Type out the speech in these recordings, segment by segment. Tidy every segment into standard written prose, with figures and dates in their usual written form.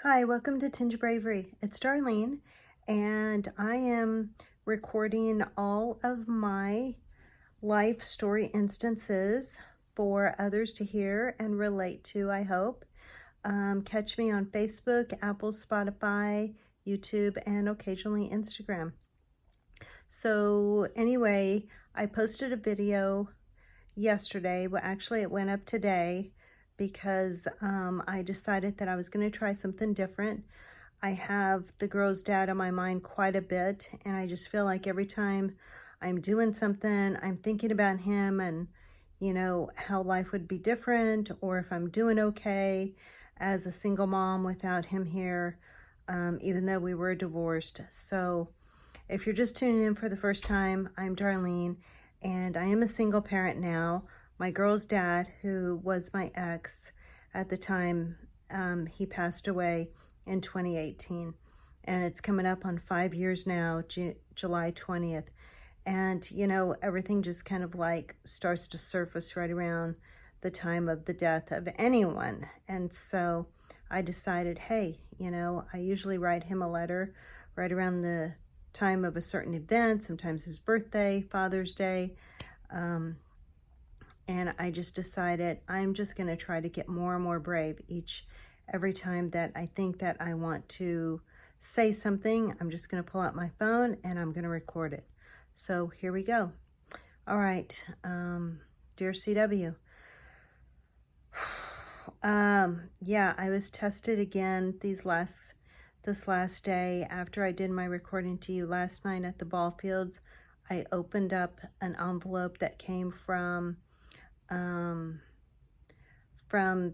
Hi, welcome to Tinge Bravery. It's Darlene, and I am recording all of my life story instances for others to hear and relate to, I hope. Catch me on Facebook, Apple, Spotify, YouTube, and occasionally Instagram. So anyway, I posted a video yesterday. Well, actually, it went up today because I decided that I was going to try something different. I have the girl's dad on my mind quite a bit, and I just feel like every time I'm doing something, I'm thinking about him and, how life would be different, or if I'm doing okay as a single mom without him here, even though we were divorced. So if you're just tuning in for the first time, I'm Darlene, and I am a single parent now. My girl's dad, who was my ex at the time, he passed away in 2018, and it's coming up on 5 years now, July 20th. And, everything just kind of like starts to surface right around the time of the death of anyone. And so I decided, hey, I usually write him a letter right around the time of a certain event, sometimes his birthday, Father's Day. And I just decided I'm just going to try to get more and more brave every time that I think that I want to say something. I'm just going to pull out my phone and I'm going to record it. So here we go. All right. Dear CW. Yeah, I was tested again this last day after I did my recording to you last night at the ball fields. I opened up an envelope that came from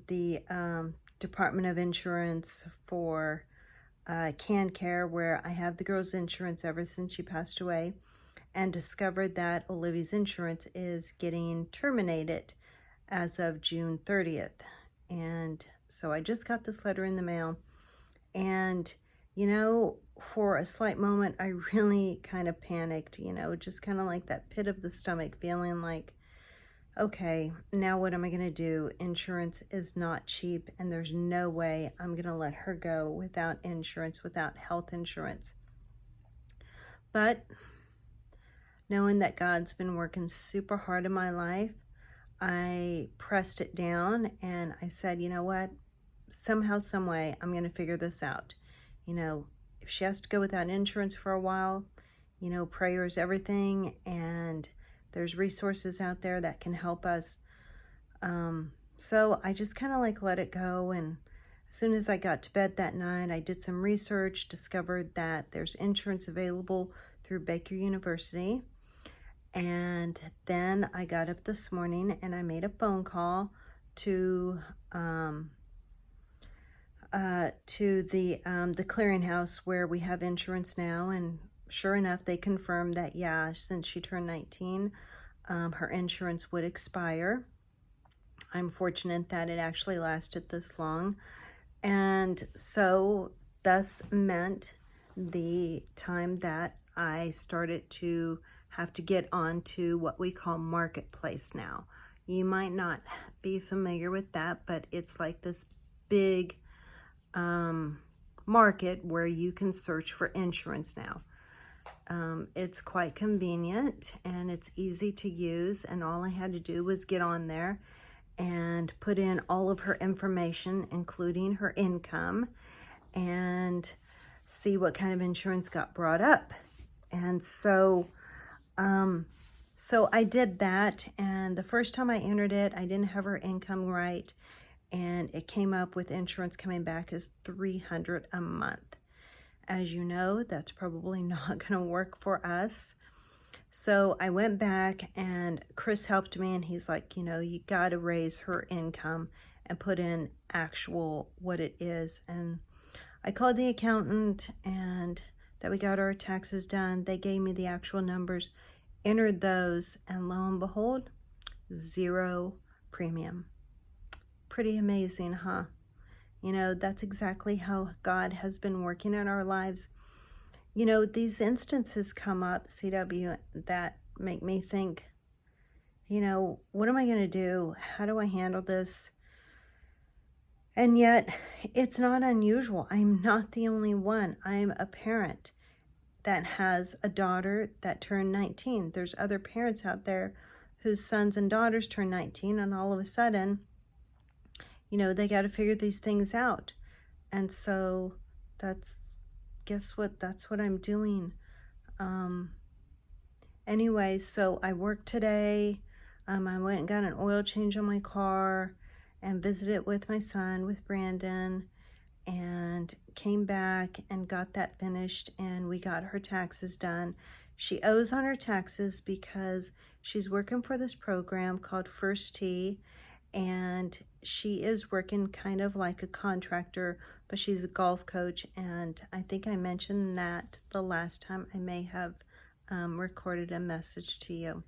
the Department of Insurance for CanCare, where I have the girl's insurance ever since she passed away, and discovered that Olivia's insurance is getting terminated as of June 30th. And so I just got this letter in the mail, and for a slight moment I really kind of panicked, just kind of like that pit of the stomach feeling like, okay, now what am I going to do? Insurance is not cheap, and there's no way I'm going to let her go without insurance, without health insurance. But knowing that God's been working super hard in my life, I pressed it down and I said, you know what? Somehow, some way, I'm going to figure this out. If she has to go without insurance for a while, prayer is everything, and there's resources out there that can help us. So I just kind of like let it go. And as soon as I got to bed that night, I did some research, discovered that there's insurance available through Baker University. And then I got up this morning and I made a phone call to the clearinghouse where we have insurance now, and sure enough, they confirmed that, yeah, since she turned 19, her insurance would expire. I'm fortunate that it actually lasted this long, and so thus meant the time that I started to have to get onto what we call Marketplace now. You might not be familiar with that, but it's like this big market where you can search for insurance now. It's quite convenient and it's easy to use, and all I had to do was get on there and put in all of her information, including her income, and see what kind of insurance got brought up. And so I did that, and the first time I entered it, I didn't have her income right, and it came up with insurance coming back as $300 a month. As you know, that's probably not going to work for us. So I went back and Chris helped me, and he's like, you got to raise her income and put in actual what it is. And I called the accountant and that we got our taxes done. They gave me the actual numbers, entered those, and lo and behold, zero premium. Pretty amazing, huh? That's exactly how God has been working in our lives. These instances come up, CW, that make me think, what am I going to do? How do I handle this? And yet, it's not unusual. I'm not the only one. I'm a parent that has a daughter that turned 19. There's other parents out there whose sons and daughters turn 19, and all of a sudden, you know, they got to figure these things out. And so guess what? That's what I'm doing. Anyway, so I worked today. I went and got an oil change on my car and visited with my son, with Brandon, and came back and got that finished, and we got her taxes done. She owes on her taxes because she's working for this program called First Tee, and she is working kind of like a contractor, but she's a golf coach, and I think I mentioned that the last time I may have recorded a message to you.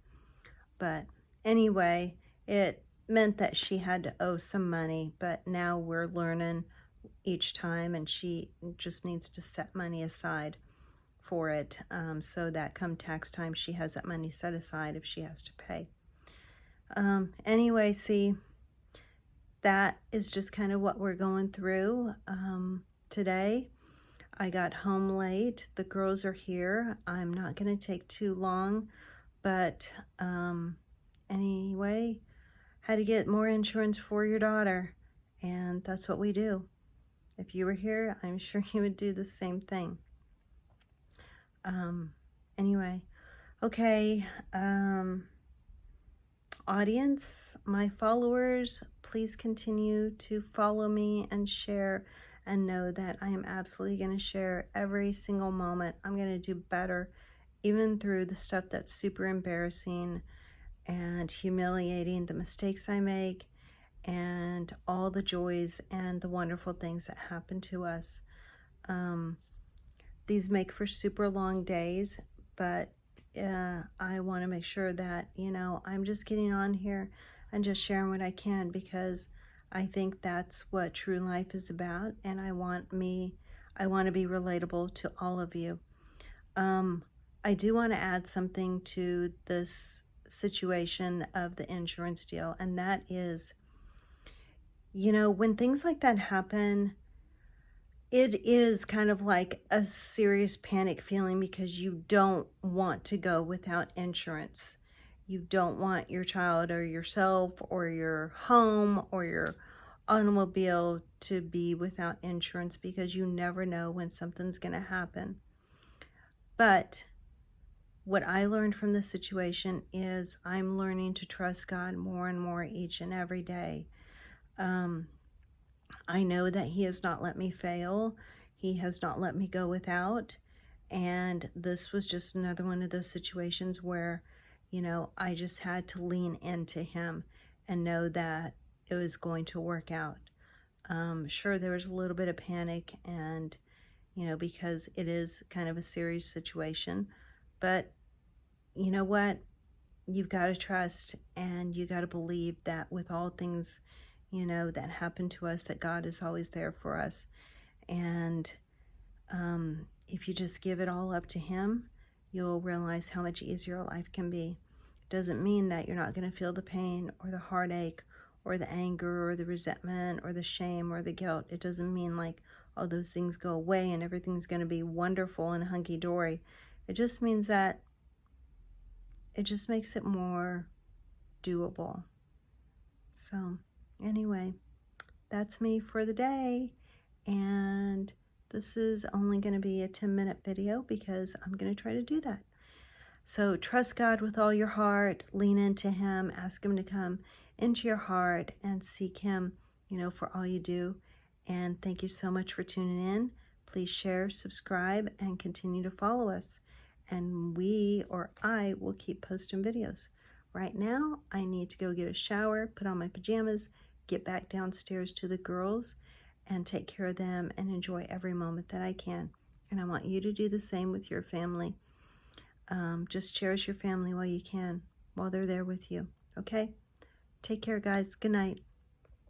But anyway, it meant that she had to owe some money, but now we're learning each time, and she just needs to set money aside for it, so that come tax time she has that money set aside if she has to pay. Anyway, see, that is just kind of what we're going through today. I got home late. The girls are here. I'm not going to take too long, but anyway, had to get more insurance for your daughter, and that's what we do. If you were here, I'm sure you would do the same thing. Anyway, okay, audience, my followers, please continue to follow me and share, and know that I am absolutely going to share every single moment. I'm going to do better, even through the stuff that's super embarrassing and humiliating, the mistakes I make, and all the joys and the wonderful things that happen to us. These make for super long days, but I want to make sure that, you know, I'm just getting on here and just sharing what I can, because I think that's what true life is about, and I want to be relatable to all of you. I do want to add something to this situation of the insurance deal, and that is, you know, when things like that happen, it is kind of like a serious panic feeling, because you don't want to go without insurance. You don't want your child or yourself or your home or your automobile to be without insurance, because you never know when something's going to happen. But what I learned from this situation is I'm learning to trust God more and more each and every day. I know that He has not let me fail. He has not let me go without. And this was just another one of those situations where, you know, I just had to lean into Him and know that it was going to work out. Sure, there was a little bit of panic, and, you know, because it is kind of a serious situation. But you know what? You've got to trust, and you got to believe that with all things, you know, that happen to us, that God is always there for us. And if you just give it all up to Him, you'll realize how much easier life can be. It doesn't mean that you're not going to feel the pain or the heartache or the anger or the resentment or the shame or the guilt. It doesn't mean like all those things go away and everything's going to be wonderful and hunky-dory. It just means that it just makes it more doable. So anyway, that's me for the day, and this is only going to be a 10-minute video because I'm going to try to do that. So trust God with all your heart, lean into Him, ask Him to come into your heart and seek Him, you know, for all you do. And thank you so much for tuning in. Please share, subscribe, and continue to follow us. And I will keep posting videos. Right now, I need to go get a shower, put on my pajamas, get back downstairs to the girls, and take care of them and enjoy every moment that I can. And I want you to do the same with your family. Just cherish your family while you can, while they're there with you. Okay? Take care, guys. Good night.